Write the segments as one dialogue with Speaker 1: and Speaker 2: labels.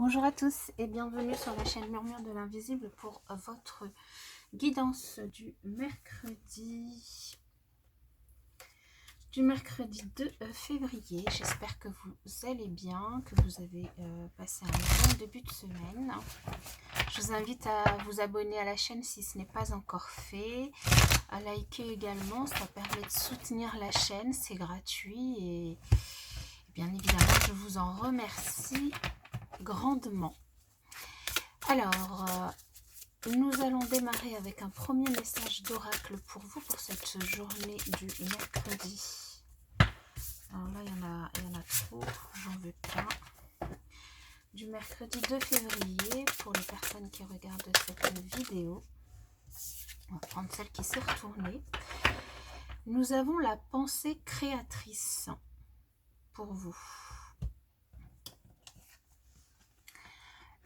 Speaker 1: Bonjour à tous et bienvenue sur la chaîne Murmure de l'Invisible pour votre guidance du mercredi 2 février. J'espère que vous allez bien, que vous avez passé un bon début de semaine. Je vous invite à vous abonner à la chaîne si ce n'est pas encore fait, à liker également, ça permet de soutenir la chaîne, c'est gratuit et bien évidemment je vous en remercie grandement. Alors, nous allons démarrer avec un premier message d'oracle pour vous pour cette journée du mercredi. Alors là, il y en a trop, j'en veux pas. Du mercredi 2 février, pour les personnes qui regardent cette vidéo. On va prendre celle qui s'est retournée. Nous avons la pensée créatrice pour vous.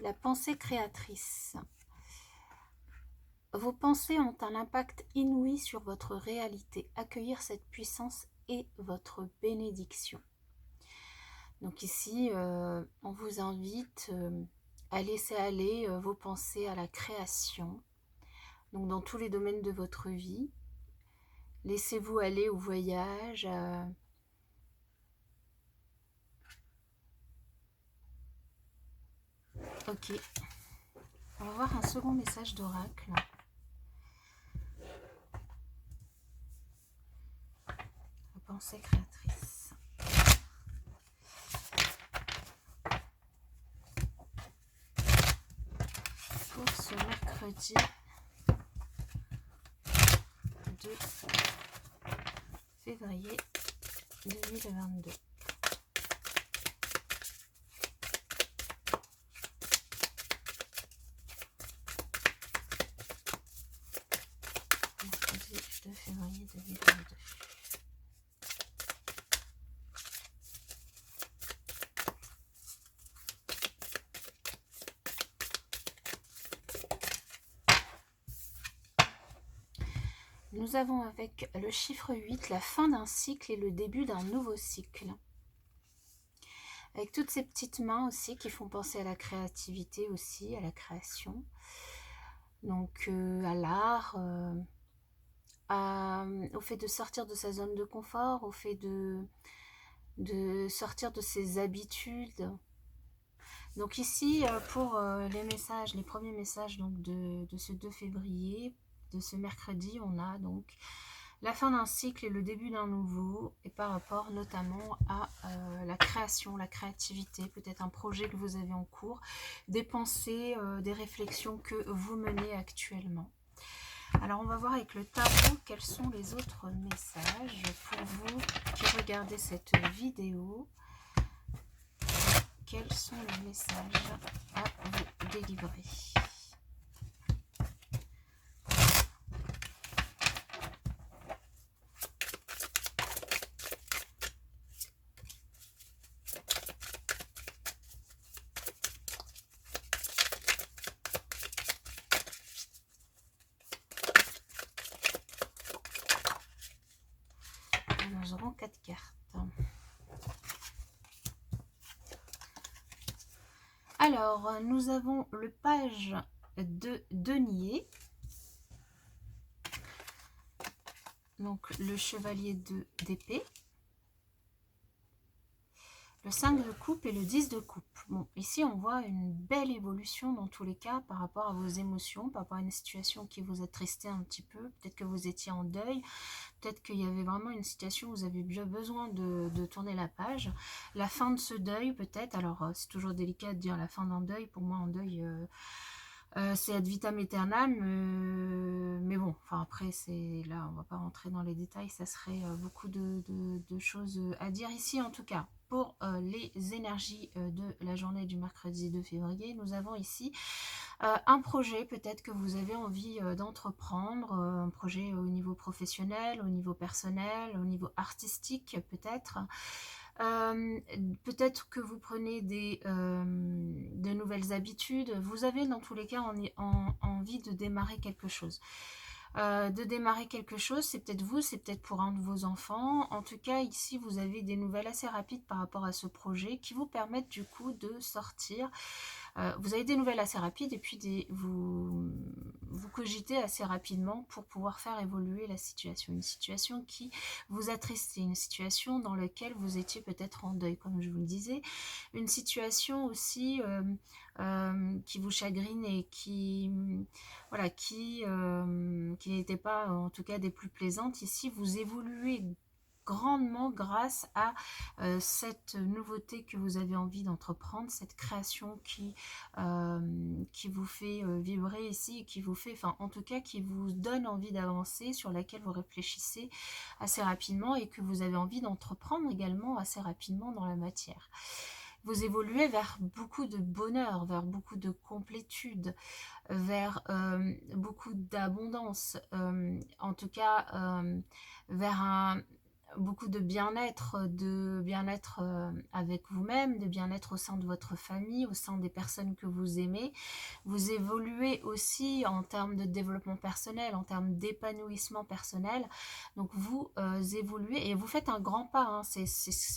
Speaker 1: La pensée créatrice. Vos pensées ont un impact inouï sur votre réalité. Accueillir cette puissance est votre bénédiction. Donc ici, on vous invite à laisser aller vos pensées à la création. Donc dans tous les domaines de votre vie. Laissez-vous aller au voyage. Ok. On va voir un second message d'oracle. La pensée créatrice. Pour ce mercredi 2 février 2022. Mercredi 2 février 2022. Nous avons avec le chiffre 8 la fin d'un cycle et le début d'un nouveau cycle. Avec toutes ces petites mains aussi qui font penser à la créativité aussi, à la création. Donc à l'art, au fait de sortir de sa zone de confort, au fait de sortir de ses habitudes. Donc ici, pour les messages, les premiers messages donc de ce 2 février, de ce mercredi, on a donc la fin d'un cycle et le début d'un nouveau, et par rapport notamment à la création, la créativité, peut-être un projet que vous avez en cours, des pensées, des réflexions que vous menez actuellement. Alors on va voir avec le tarot quels sont les autres messages pour vous qui regardez cette vidéo. Quels sont les messages à vous délivrer? Nous aurons 4 cartes. Alors, nous avons le page de denier. Donc, le chevalier d'épée. Le 5 de coupe et le 10 de coupe. Bon, ici, on voit une belle évolution dans tous les cas par rapport à vos émotions, par rapport à une situation qui vous attristait un petit peu. Peut-être que vous étiez en deuil. Peut-être qu'il y avait vraiment une situation où vous avez bien besoin de tourner la page. La fin de ce deuil, peut-être. Alors, c'est toujours délicat de dire la fin d'un deuil. Pour moi, un deuil, c'est ad vitam aeternam. Mais bon, enfin après, là, on va pas rentrer dans les détails. Ça serait beaucoup de choses à dire ici, en tout cas. Pour les énergies de la journée du mercredi 2 février, nous avons ici un projet peut-être que vous avez envie d'entreprendre, un projet au niveau professionnel, au niveau personnel, au niveau artistique peut-être. Peut-être que vous prenez de nouvelles habitudes. Vous avez dans tous les cas envie de démarrer quelque chose. C'est peut-être vous, c'est peut-être pour un de vos enfants. En tout cas, ici, vous avez des nouvelles assez rapides par rapport à ce projet qui vous permettent du coup de sortir vous avez des nouvelles assez rapides et puis vous cogitez assez rapidement pour pouvoir faire évoluer la situation. Une situation qui vous attristait, une situation dans laquelle vous étiez peut-être en deuil, comme je vous le disais. Une situation aussi qui vous chagrine et qui, voilà, qui n'était pas, en tout cas, des plus plaisantes. Ici, vous évoluez grandement grâce à cette nouveauté que vous avez envie d'entreprendre, cette création qui vous fait vibrer ici, qui vous fait, enfin en tout cas qui vous donne envie d'avancer, sur laquelle vous réfléchissez assez rapidement et que vous avez envie d'entreprendre également assez rapidement dans la matière. Vous évoluez vers beaucoup de bonheur, vers beaucoup de complétude, vers beaucoup d'abondance, en tout cas vers beaucoup de bien-être avec vous-même, de bien-être au sein de votre famille, au sein des personnes que vous aimez. Vous évoluez aussi en termes de développement personnel, en termes d'épanouissement personnel. Donc vous évoluez et vous faites un grand pas, hein. C'est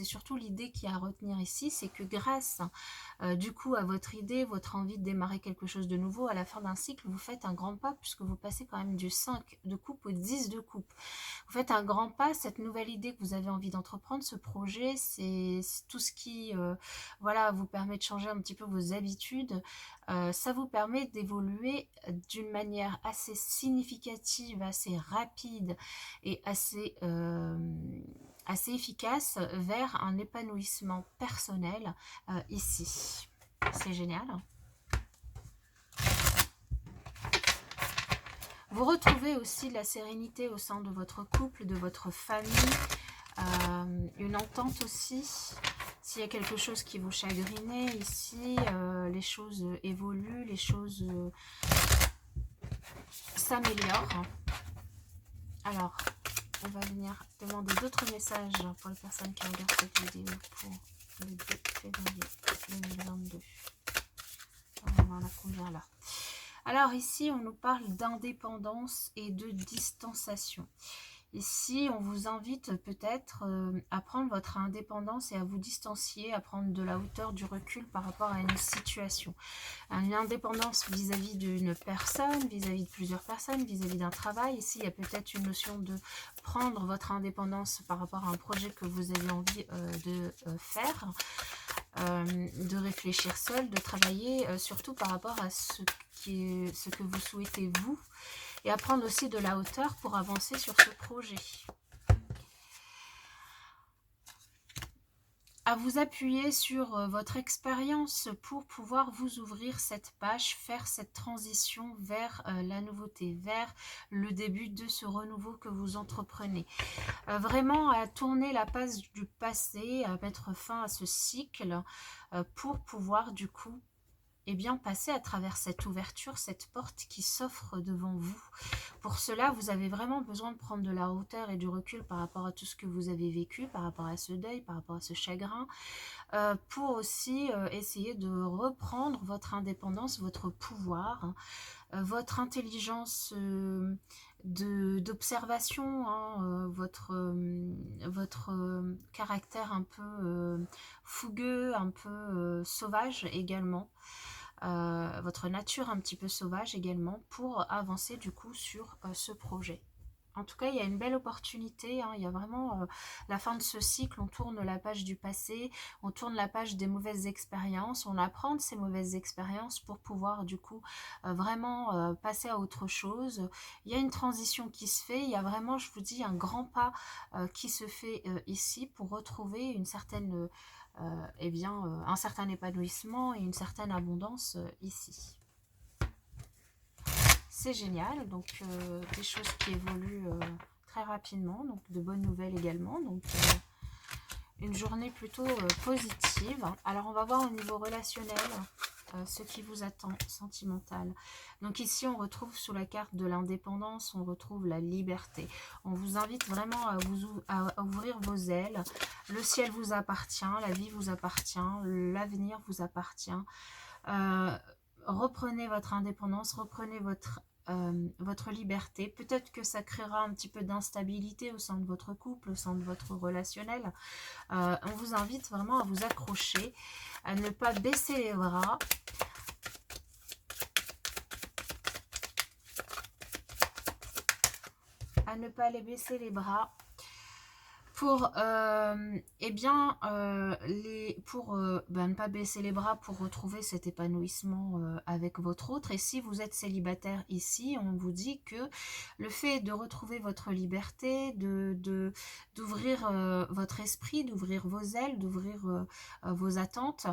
Speaker 1: surtout l'idée qu'il y a à retenir ici, c'est que grâce du coup à votre idée, votre envie de démarrer quelque chose de nouveau, à la fin d'un cycle, vous faites un grand pas puisque vous passez quand même du 5 de coupe au 10 de coupe. Vous faites un grand pas, cette nouvelle idée que vous avez envie d'entreprendre, ce projet, c'est tout ce qui voilà, vous permet de changer un petit peu vos habitudes. Ça vous permet d'évoluer d'une manière assez significative, assez rapide et assez efficace vers un épanouissement personnel ici. C'est génial. Vous retrouvez aussi de la sérénité au sein de votre couple, de votre famille, une entente aussi. S'il y a quelque chose qui vous chagrinait ici, les choses évoluent, les choses s'améliorent. Alors, on va venir demander d'autres messages pour les personnes qui regardent cette vidéo pour le 2 février 2022. On en a combien là? Alors ici, on nous parle d'indépendance et de distanciation. Ici, on vous invite peut-être à prendre votre indépendance et à vous distancier, à prendre de la hauteur, du recul par rapport à une situation. Une indépendance vis-à-vis d'une personne, vis-à-vis de plusieurs personnes, vis-à-vis d'un travail. Ici, il y a peut-être une notion de prendre votre indépendance par rapport à un projet que vous avez envie de faire, de réfléchir seul, de travailler surtout par rapport à ce que vous souhaitez vous, et à prendre aussi de la hauteur pour avancer sur ce projet. À vous appuyer sur votre expérience pour pouvoir vous ouvrir cette page, faire cette transition vers la nouveauté, vers le début de ce renouveau que vous entreprenez. Vraiment à tourner la page du passé, à mettre fin à ce cycle pour pouvoir du coup passer à travers cette ouverture, cette porte qui s'offre devant vous. Pour cela, vous avez vraiment besoin de prendre de la hauteur et du recul par rapport à tout ce que vous avez vécu, par rapport à ce deuil, par rapport à ce chagrin, pour aussi essayer de reprendre votre indépendance, votre pouvoir, votre intelligence d'observation, hein, votre caractère un peu fougueux, un peu sauvage également. Votre nature un petit peu sauvage également pour avancer du coup sur ce projet. En tout cas, il y a une belle opportunité, hein. Il y a vraiment la fin de ce cycle, on tourne la page du passé, on tourne la page des mauvaises expériences, on apprend de ces mauvaises expériences pour pouvoir du coup vraiment passer à autre chose. Il y a une transition qui se fait, il y a vraiment, je vous dis, un grand pas qui se fait ici pour retrouver une certaine, un certain épanouissement et une certaine abondance ici. C'est génial, donc des choses qui évoluent très rapidement, donc de bonnes nouvelles également, donc une journée plutôt positive. Alors on va voir au niveau relationnel ce qui vous attend, sentimental. Donc ici on retrouve sous la carte de l'indépendance, on retrouve la liberté. On vous invite vraiment à ouvrir vos ailes. Le ciel vous appartient, la vie vous appartient, l'avenir vous appartient. Reprenez votre indépendance, reprenez votre liberté. Peut-être que ça créera un petit peu d'instabilité au sein de votre couple, au sein de votre relationnel. On vous invite vraiment à vous accrocher, à ne pas baisser les bras, ne pas les baisser les bras pour ne pas baisser les bras pour retrouver cet épanouissement avec votre autre. Et si vous êtes célibataire ici, on vous dit que le fait de retrouver votre liberté, d'ouvrir votre esprit, d'ouvrir vos ailes, d'ouvrir vos attentes,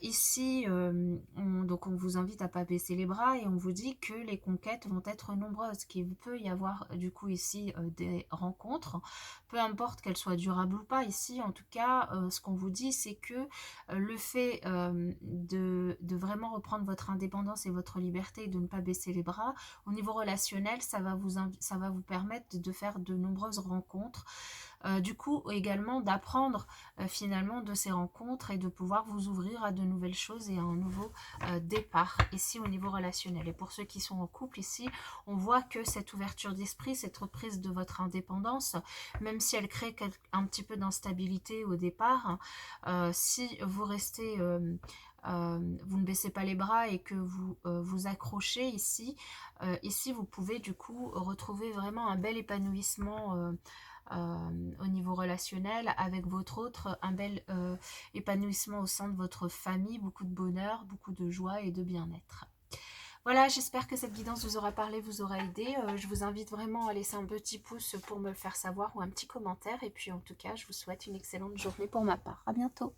Speaker 1: ici donc on vous invite à pas baisser les bras et on vous dit que les conquêtes vont être nombreuses, qu'il peut y avoir du coup ici des rencontres, peu importe qu'elle soit durable ou pas. Ici, en tout cas, ce qu'on vous dit, c'est que le fait de vraiment reprendre votre indépendance et votre liberté et de ne pas baisser les bras, au niveau relationnel, ça va vous permettre de faire de nombreuses rencontres. Du coup, également d'apprendre finalement de ces rencontres et de pouvoir vous ouvrir à de nouvelles choses et à un nouveau départ ici au niveau relationnel. Et pour ceux qui sont en couple ici, on voit que cette ouverture d'esprit, cette reprise de votre indépendance, même si elle crée un petit peu d'instabilité au départ, si vous restez... vous ne baissez pas les bras et que vous vous accrochez ici, ici vous pouvez du coup retrouver vraiment un bel épanouissement au niveau relationnel avec votre autre, un bel épanouissement au sein de votre famille, beaucoup de bonheur, beaucoup de joie et de bien-être. Voilà, j'espère que cette guidance vous aura parlé, vous aura aidé. Je vous invite vraiment à laisser un petit pouce pour me le faire savoir ou un petit commentaire. Et puis en tout cas, je vous souhaite une excellente journée pour ma part. À bientôt.